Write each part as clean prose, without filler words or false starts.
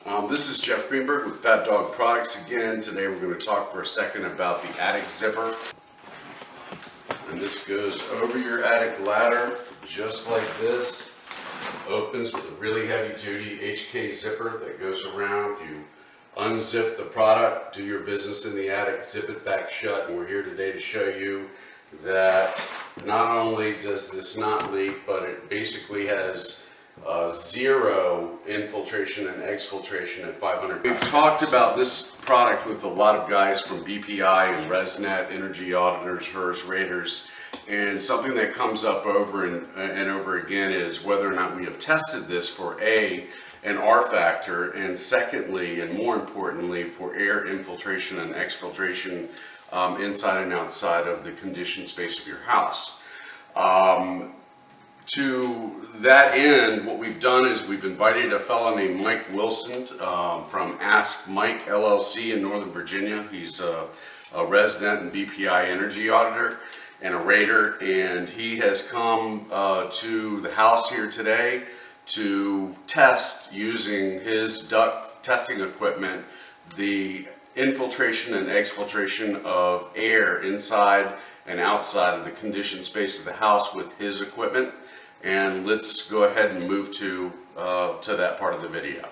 This is Jeff Greenberg with Fat Dog Products again. Today we're going to talk for a second about the attic zipper. And this goes over your attic ladder just like this. Opens with a really heavy duty HK zipper that goes around. You unzip the product, do your business in the attic, zip it back shut, and we're here today to show you that not only does this not leak, but it basically has zero infiltration and exfiltration at 500. We've talked about this product with a lot of guys from BPI and ResNet, Energy Auditors, HERS, Raiders, and something that comes up over and over again is whether or not we have tested this for an R factor, and secondly, and more importantly, for air infiltration and exfiltration inside and outside of the conditioned space of your house. To that end, what we've done is we've invited a fellow named Mike Wilson from Ask Mike LLC in Northern Virginia. He's a ResNet and BPI energy auditor and a Raider, and he has come to the house here today to test, using his duct testing equipment, the infiltration and exfiltration of air inside and outside of the conditioned space of the house with his equipment. And let's go ahead and move to that part of the video.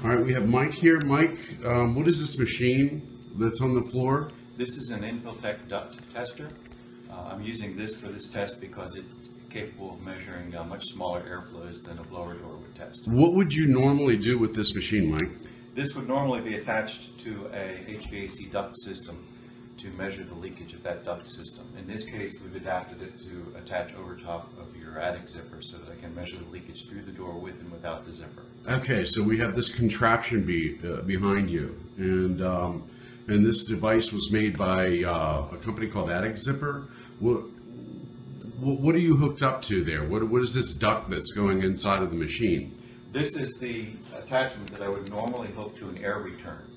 All right, we have Mike here. Mike, what is this machine that's on the floor? This is an Infiltech duct tester. I'm using this for this test because it's capable of measuring much smaller airflows than a blower door would test. What would you normally do with this machine, Mike? This would normally be attached to a HVAC duct system to measure the leakage of that duct system. In this case, we've adapted it to attach over top of your attic zipper so that I can measure the leakage through the door with and without the zipper. Okay, so we have this contraption behind you, and this device was made by a company called Attic Zipper. What are you hooked up to there? What is this duct that's going inside of the machine? This is the attachment that I would normally hook to an air return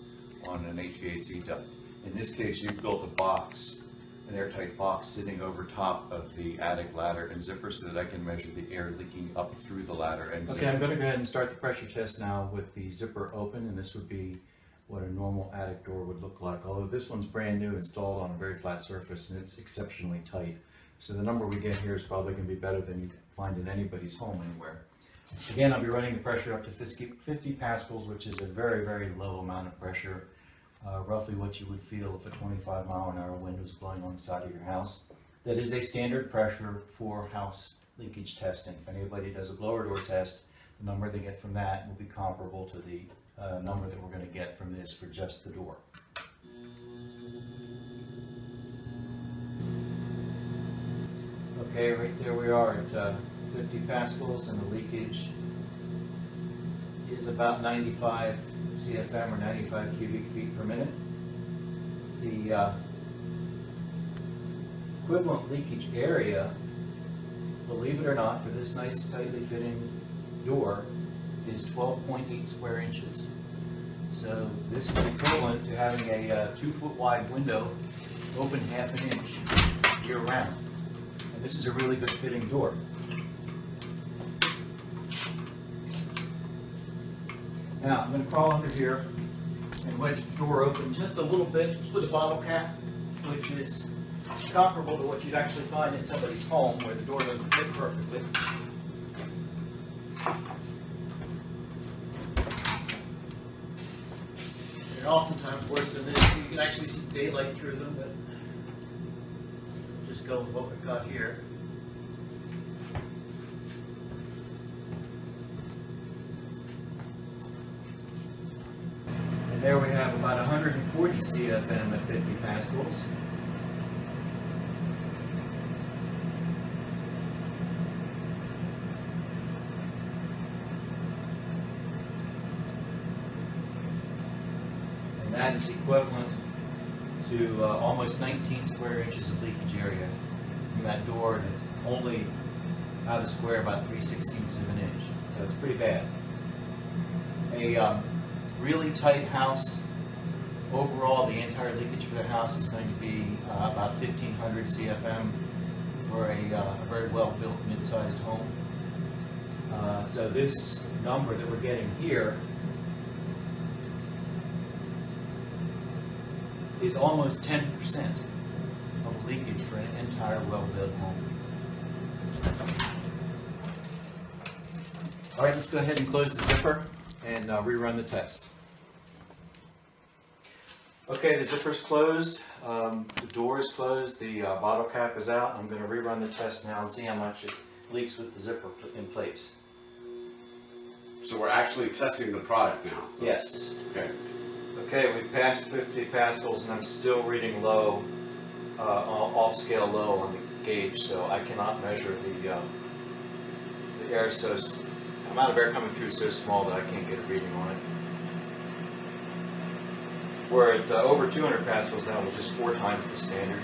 on an HVAC duct. In this case, you've built a box, an airtight box sitting over top of the attic ladder and zipper so that I can measure the air leaking up through the ladder and zipper. Okay, I'm going to go ahead and start the pressure test now with the zipper open, and this would be what a normal attic door would look like. Although this one's brand new, installed on a very flat surface, and it's exceptionally tight. So the number we get here is probably going to be better than you find in anybody's home anywhere. Again, I'll be running the pressure up to 50 pascals, which is a very, very low amount of pressure. Roughly what you would feel if a 25-mile-an-hour wind was blowing on the side of your house. That is a standard pressure for house leakage testing. If anybody does a blower door test, the number they get from that will be comparable to the number that we're going to get from this for just the door. Okay, right there we are at 50 pascals, and the leakage is about 95 CFM or 95 cubic feet per minute. The equivalent leakage area, believe it or not, for this nice tightly fitting door is 12.8 square inches. So this is equivalent to having a 2-foot wide window open half an inch year round. And this is a really good fitting door. Now, I'm going to crawl under here and wedge the door open just a little bit with a bottle cap, which is comparable to what you'd actually find in somebody's home where the door doesn't fit perfectly. And oftentimes worse than this, you can actually see daylight through them, but just go with what we've got here. There we have about 140 CFM at 50 pascals. And that is equivalent to almost 19 square inches of leakage area from that door, and it's only out of square about 3/16 of an inch. So it's pretty bad. A really tight house, overall the entire leakage for the house is going to be about 1,500 CFM for a very well-built mid-sized home. So this number that we're getting here is almost 10% of leakage for an entire well-built home. All right, let's go ahead and close the zipper and rerun the test. Okay, the zipper's closed, the door is closed, the bottle cap is out. I'm going to rerun the test now and see how much it leaks with the zipper in place. So we're actually testing the product now? Yes. Okay. Okay, we've passed 50 pascals and I'm still reading low, off scale low on the gauge, so I cannot measure the air amount of air coming through is so small that I can't get a reading on it. We're at over 200 pascals now, which is 4 times the standard,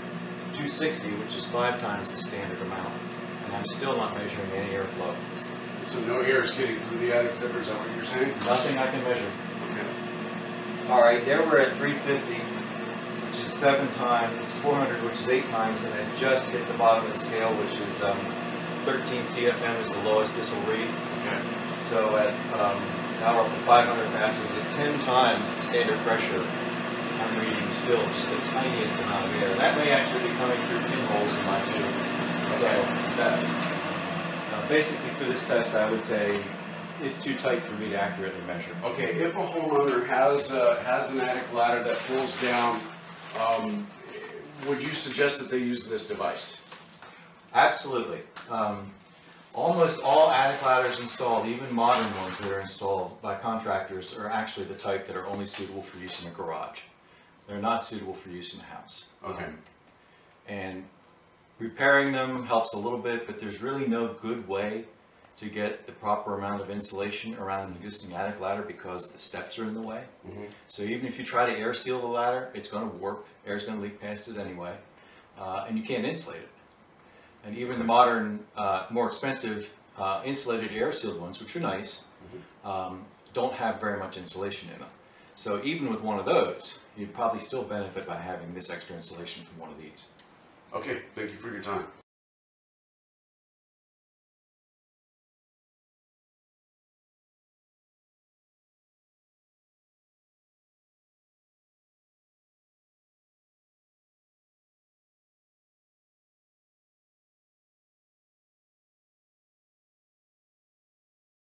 260, which is 5 times the standard amount, and I'm still not measuring any airflow. So no air is getting through the attic zipper, is that what you're saying? Nothing I can measure. Okay. All right, there we're at 350, which is 7 times, 400, which is 8 times, and it just hit the bottom of the scale, which is 13 CFM is the lowest this will read. Okay. So at now we're up to 500 pascals at 10 times the standard pressure. I'm reading still just the tiniest amount of air. That may actually be coming through pinholes in my tube. So basically for this test, I would say it's too tight for me to accurately measure. Okay, if a homeowner has an attic ladder that pulls down, would you suggest that they use this device? Absolutely. Almost all attic ladders installed, even modern ones that are installed by contractors, are actually the type that are only suitable for use in a garage. They're not suitable for use in a house. Okay. And repairing them helps a little bit, but there's really no good way to get the proper amount of insulation around an existing attic ladder because the steps are in the way. Mm-hmm. So even if you try to air seal the ladder, it's going to warp, air's going to leak past it anyway, and you can't insulate it. And even the modern, more expensive insulated air sealed ones, which are nice, don't have very much insulation in them. So even with one of those, you'd probably still benefit by having this extra insulation from one of these. Okay, thank you for your time.